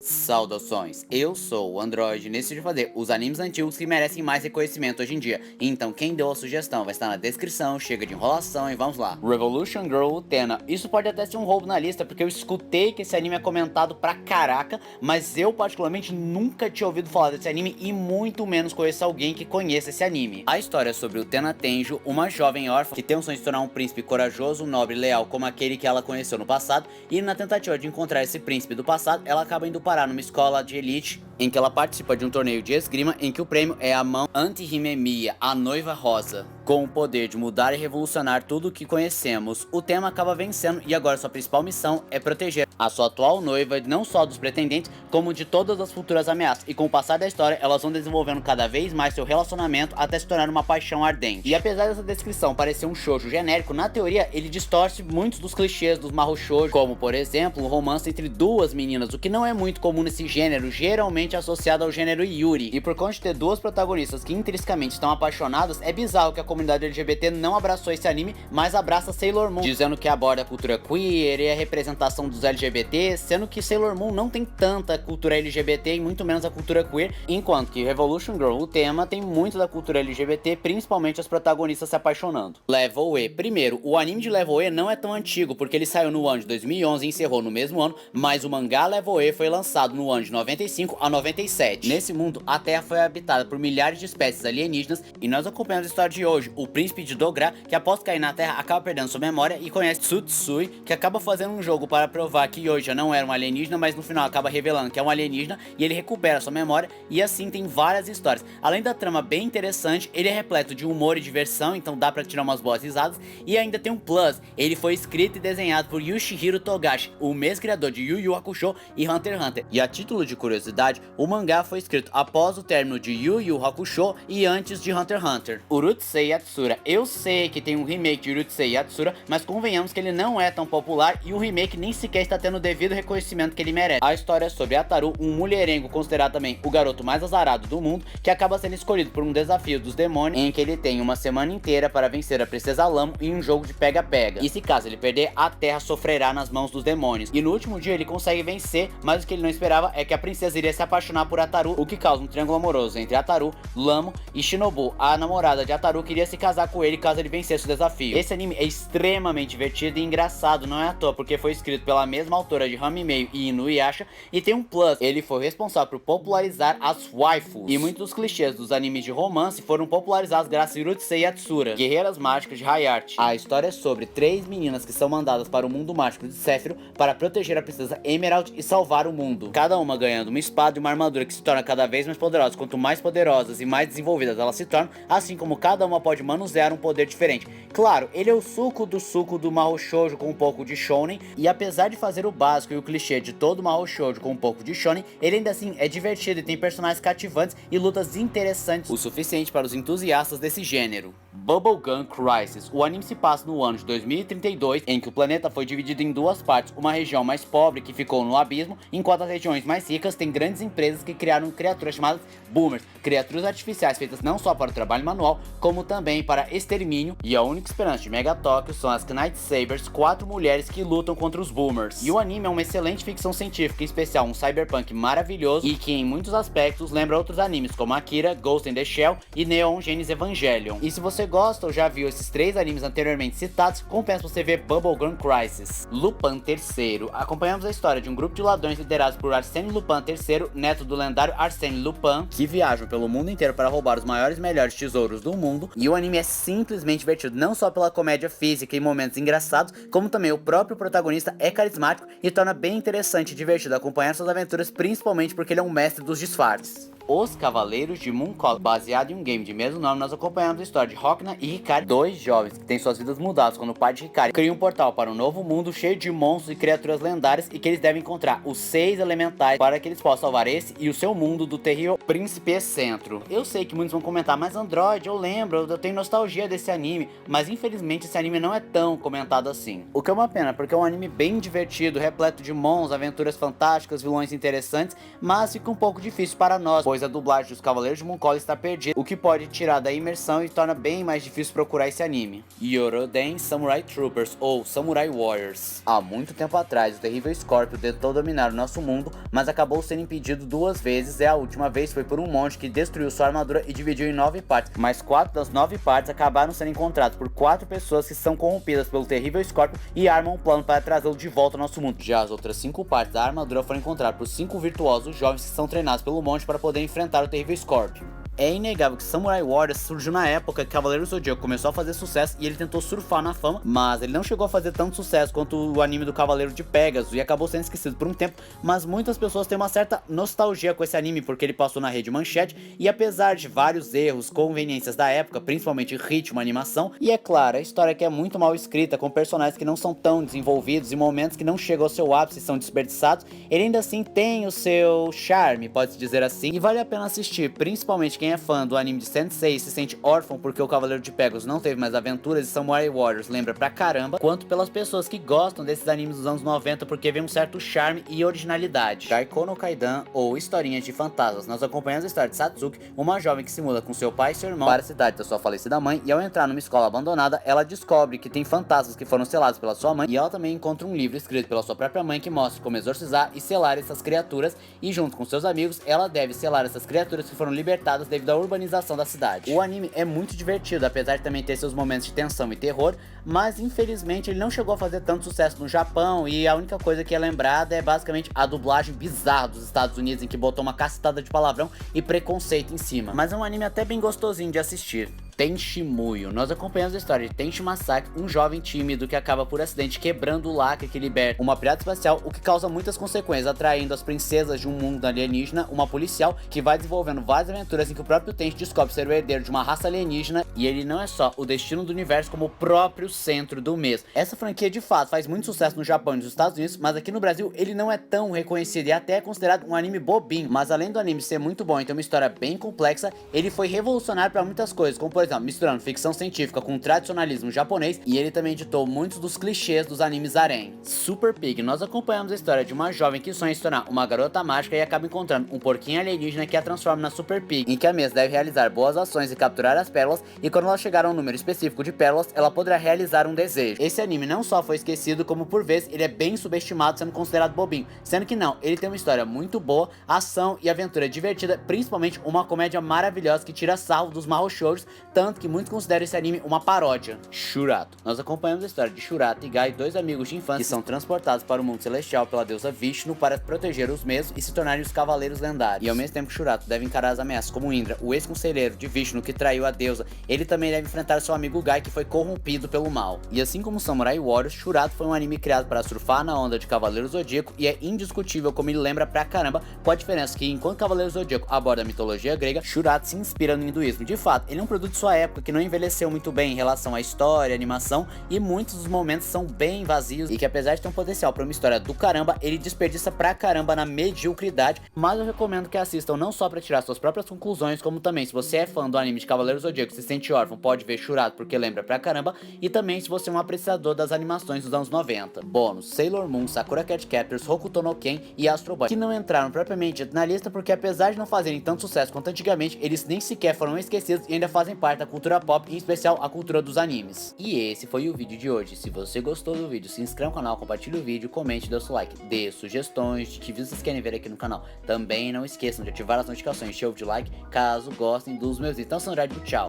Saudações, eu sou o Android, nesse de fazer os animes antigos que merecem mais reconhecimento hoje em dia. Então quem deu a sugestão vai estar na descrição, chega de enrolação e vamos lá. Revolution Girl Utena, isso pode até ser um roubo na lista, porque eu escutei que esse anime é comentado pra caraca, mas eu particularmente nunca tinha ouvido falar desse anime e muito menos conheço alguém que conheça esse anime. A história é sobre Utena Tenjo, uma jovem órfã que tem o sonho de se tornar um príncipe corajoso, nobre e leal como aquele que ela conheceu no passado, e na tentativa de encontrar esse príncipe do passado, ela acaba indo parar numa escola de elite em que ela participa de um torneio de esgrima em que o prêmio é a mão Anti-Himemiya, a noiva rosa. Com o poder de mudar e revolucionar tudo o que conhecemos, o tema acaba vencendo e agora sua principal missão é proteger a sua atual noiva não só dos pretendentes, como de todas as futuras ameaças. E com o passar da história, elas vão desenvolvendo cada vez mais seu relacionamento até se tornar uma paixão ardente. E apesar dessa descrição parecer um shoujo genérico, na teoria ele distorce muitos dos clichês dos mahou shoujo, como por exemplo um romance entre duas meninas, o que não é muito comum nesse gênero, geralmente associado ao gênero yuri. E por conta de ter duas protagonistas que intrinsecamente estão apaixonadas, é bizarro que a comunidade LGBT não abraçou esse anime, mas abraça Sailor Moon, dizendo que aborda a cultura queer e a representação dos LGBT, sendo que Sailor Moon não tem tanta cultura LGBT e muito menos a cultura queer, enquanto que Revolution Girl, o tema, tem muito da cultura LGBT, principalmente as protagonistas se apaixonando. Level E. Primeiro, o anime de Level E não é tão antigo, porque ele saiu no ano de 2011 e encerrou no mesmo ano, mas o mangá Level E foi lançado no ano de 95 a 97. Nesse mundo, a Terra foi habitada por milhares de espécies alienígenas e nós acompanhamos a história de hoje, o príncipe de Dogra, que após cair na Terra acaba perdendo sua memória e conhece Tsutsui, que acaba fazendo um jogo para provar que Yoja não era um alienígena, mas no final acaba revelando que é um alienígena e ele recupera sua memória e assim tem várias histórias. Além da trama bem interessante, ele é repleto de humor e diversão, então dá pra tirar umas boas risadas e ainda tem um plus, ele foi escrito e desenhado por Yoshihiro Togashi, o mesmo criador de Yu Yu Hakusho e Hunter x Hunter. E a título de curiosidade, o mangá foi escrito após o término de Yu Yu Hakusho e antes de Hunter x Hunter. Urusei Yatsura, eu sei que tem um remake de Urusei Yatsura, mas convenhamos que ele não é tão popular e o remake nem sequer está tendo o devido reconhecimento que ele merece. A história é sobre Ataru, um mulherengo considerado também o garoto mais azarado do mundo, que acaba sendo escolhido por um desafio dos demônios, em que ele tem uma semana inteira para vencer a princesa Lamo em um jogo de pega-pega. E se caso ele perder, a terra sofrerá nas mãos dos demônios. E no último dia ele consegue vencer, mas o que ele não esperava é que a princesa iria se apaixonar por Ataru, o que causa um triângulo amoroso entre Ataru, Lamo e Shinobu. A namorada de Ataru queria se casar com ele caso ele vencesse o desafio. Esse anime é extremamente divertido e engraçado, não é à toa, porque foi escrito pela mesma autora de Hamimeio e Inuyasha, e tem um plus, ele foi responsável por popularizar as waifus. E muitos dos clichês dos animes de romance foram popularizados graças a Urusei Yatsura, guerreiras mágicas de Hayate. A história é sobre três meninas que são mandadas para o mundo mágico de Sephiroth para proteger a princesa Emerald e salvar o mundo. Cada uma ganhando uma espada e uma armadura que se torna cada vez mais poderosa. Quanto mais poderosas e mais desenvolvidas elas se tornam, assim como cada uma pode manusear um poder diferente. Claro, ele é o suco do mahou shoujo com um pouco de shonen, e apesar de fazer o básico e o clichê de todo mahou shoujo com um pouco de shonen, ele ainda assim é divertido e tem personagens cativantes e lutas interessantes o suficiente para os entusiastas desse gênero. Bubblegum Crisis. O anime se passa no ano de 2032, em que o planeta foi dividido em duas partes, uma região mais pobre que ficou no abismo, enquanto as regiões mais ricas têm grandes empresas que criaram criaturas chamadas Boomers, criaturas artificiais feitas não só para o trabalho manual, como também para extermínio, e a única esperança de Mega Tóquio são as Knight Sabers, quatro mulheres que lutam contra os Boomers. E o anime é uma excelente ficção científica, em especial um cyberpunk maravilhoso e que em muitos aspectos lembra outros animes como Akira, Ghost in the Shell e Neon Genesis Evangelion. E se você gosta ou já viu esses três animes anteriormente citados, compensa você ver Bubblegum Crisis. Lupin III. Acompanhamos a história de um grupo de ladrões liderados por Arsène Lupin III, neto do lendário Arsène Lupin, que viajam pelo mundo inteiro para roubar os maiores e melhores tesouros do mundo. E o anime é simplesmente divertido, não só pela comédia física e momentos engraçados, como também o próprio protagonista é carismático e torna bem interessante e divertido acompanhar suas aventuras, principalmente porque ele é um mestre dos disfarces. Os Cavaleiros de Mooncall, baseado em um game de mesmo nome, nós acompanhamos a história de Rokna e Hikari, dois jovens que têm suas vidas mudadas quando o pai de Hikari cria um portal para um novo mundo cheio de monstros e criaturas lendárias, e que eles devem encontrar os 6 elementais para que eles possam salvar esse e o seu mundo do terrível Príncipe Excentro. Eu sei que muitos vão comentar, mas Android, eu lembro, eu tenho nostalgia desse anime, mas infelizmente esse anime não é tão comentado assim. O que é uma pena, porque é um anime bem divertido, repleto de monstros, aventuras fantásticas, vilões interessantes, mas fica um pouco difícil para nós, pois pois a dublagem dos Cavaleiros de Mongolia está perdida, o que pode tirar da imersão e torna bem mais difícil procurar esse anime. Yoroden Samurai Troopers, ou Samurai Warriors. Há muito tempo atrás, o terrível Scorpio tentou dominar o nosso mundo, mas acabou sendo impedido 2 vezes, e a última vez foi por um monge que destruiu sua armadura e dividiu em 9 partes, mas 4 das 9 partes acabaram sendo encontradas por 4 pessoas que são corrompidas pelo terrível Scorpio e armam um plano para trazê-lo de volta ao nosso mundo. Já as outras 5 partes da armadura foram encontradas por 5 virtuosos jovens que são treinados pelo monge para poder enfrentar o terrível Scorpio. É inegável que Samurai Warriors surgiu na época que Cavaleiros do Zodíaco começou a fazer sucesso e ele tentou surfar na fama, mas ele não chegou a fazer tanto sucesso quanto o anime do Cavaleiro de Pégaso e acabou sendo esquecido por um tempo, mas muitas pessoas têm uma certa nostalgia com esse anime porque ele passou na Rede Manchete e apesar de vários erros, conveniências da época, principalmente ritmo, animação, e é claro, a história que é muito mal escrita, com personagens que não são tão desenvolvidos e momentos que não chegam ao seu ápice e são desperdiçados, ele ainda assim tem o seu charme, pode-se dizer assim, e vale a pena assistir, principalmente quem é fã do anime de Sensei se sente órfão porque o Cavaleiro de Pégasus não teve mais aventuras e Samurai Warriors lembra pra caramba, quanto pelas pessoas que gostam desses animes dos anos 90 porque vem um certo charme e originalidade. Gaiko no Kaidan, ou Historinhas de Fantasmas, nós acompanhamos a história de Satsuki, uma jovem que se muda com seu pai e seu irmão para a cidade da sua falecida mãe, e ao entrar numa escola abandonada, ela descobre que tem fantasmas que foram selados pela sua mãe, e ela também encontra um livro escrito pela sua própria mãe que mostra como exorcizar e selar essas criaturas, e junto com seus amigos, ela deve selar essas criaturas que foram libertadas devido à urbanização da cidade. O anime é muito divertido, apesar de também ter seus momentos de tensão e terror, mas infelizmente ele não chegou a fazer tanto sucesso no Japão, e a única coisa que é lembrada é basicamente a dublagem bizarra dos Estados Unidos, em que botou uma cacetada de palavrão e preconceito em cima. Mas é um anime até bem gostosinho de assistir. Tenchi Muyo. Nós acompanhamos a história de Tenchi Masaki, um jovem tímido que acaba por acidente quebrando o lacre que liberta uma pirata espacial, o que causa muitas consequências, atraindo as princesas de um mundo alienígena, uma policial que vai desenvolvendo várias aventuras em que o próprio Tenchi descobre ser o herdeiro de uma raça alienígena, e ele não é só o destino do universo, como o próprio centro do mesmo. Essa franquia de fato faz muito sucesso no Japão e nos Estados Unidos, mas aqui no Brasil ele não é tão reconhecido e até é considerado um anime bobinho, mas além do anime ser muito bom e ter uma história bem complexa, ele foi revolucionário para muitas coisas, como por exemplo, misturando ficção científica com tradicionalismo japonês, e ele também editou muitos dos clichês dos animes harem. Super Pig. Nós acompanhamos a história de uma jovem que sonha em se tornar uma garota mágica e acaba encontrando um porquinho alienígena que a transforma na Super Pig, em que a mesma deve realizar boas ações e capturar as pérolas, e quando ela chegar a um número específico de pérolas, ela poderá realizar um desejo. Esse anime não só foi esquecido, como por vezes ele é bem subestimado, sendo considerado bobinho, sendo que não, ele tem uma história muito boa, ação e aventura divertida, principalmente uma comédia maravilhosa que tira sarro dos marrochouros, tanto que muitos consideram esse anime uma paródia. Shurato. Nós acompanhamos a história de Shurato e Gai, 2 amigos de infância que são transportados para o mundo celestial pela deusa Vishnu para proteger os mesmos e se tornarem os cavaleiros lendários. E ao mesmo tempo que Shurato deve encarar as ameaças como Indra, o ex-conselheiro de Vishnu que traiu a deusa, ele também deve enfrentar seu amigo Gai, que foi corrompido pelo mal. E assim como Samurai Warriors, Shurato foi um anime criado para surfar na onda de Cavaleiros do Zodíaco, e é indiscutível como ele lembra pra caramba, com a diferença que enquanto Cavaleiros do Zodíaco aborda a mitologia grega, Shurato se inspira no hinduísmo. De fato, ele é um produto de sua época que não envelheceu muito bem em relação à história, animação, e muitos dos momentos são bem vazios, e que apesar de ter um potencial para uma história do caramba, ele desperdiça pra caramba na mediocridade, mas eu recomendo que assistam não só para tirar suas próprias conclusões, como também se você é fã do anime de Cavaleiros do Zodíaco e se sente órfão, pode ver Shurato porque lembra pra caramba, e também se você é um apreciador das animações dos anos 90. Bônus: Sailor Moon, Sakura Card Captors, Hokuto no Ken e Astro Boy, que não entraram propriamente na lista porque apesar de não fazerem tanto sucesso quanto antigamente, eles nem sequer foram esquecidos e ainda fazem parte da cultura pop, em especial a cultura dos animes. E esse foi o vídeo de hoje. Se você gostou do vídeo, se inscreva no canal, compartilhe o vídeo, comente, dê o seu like, dê sugestões de que vídeos vocês querem ver aqui no canal. Também não esqueçam de ativar as notificações, show de like, caso gostem dos meus vídeos. Então, Sandra, tchau!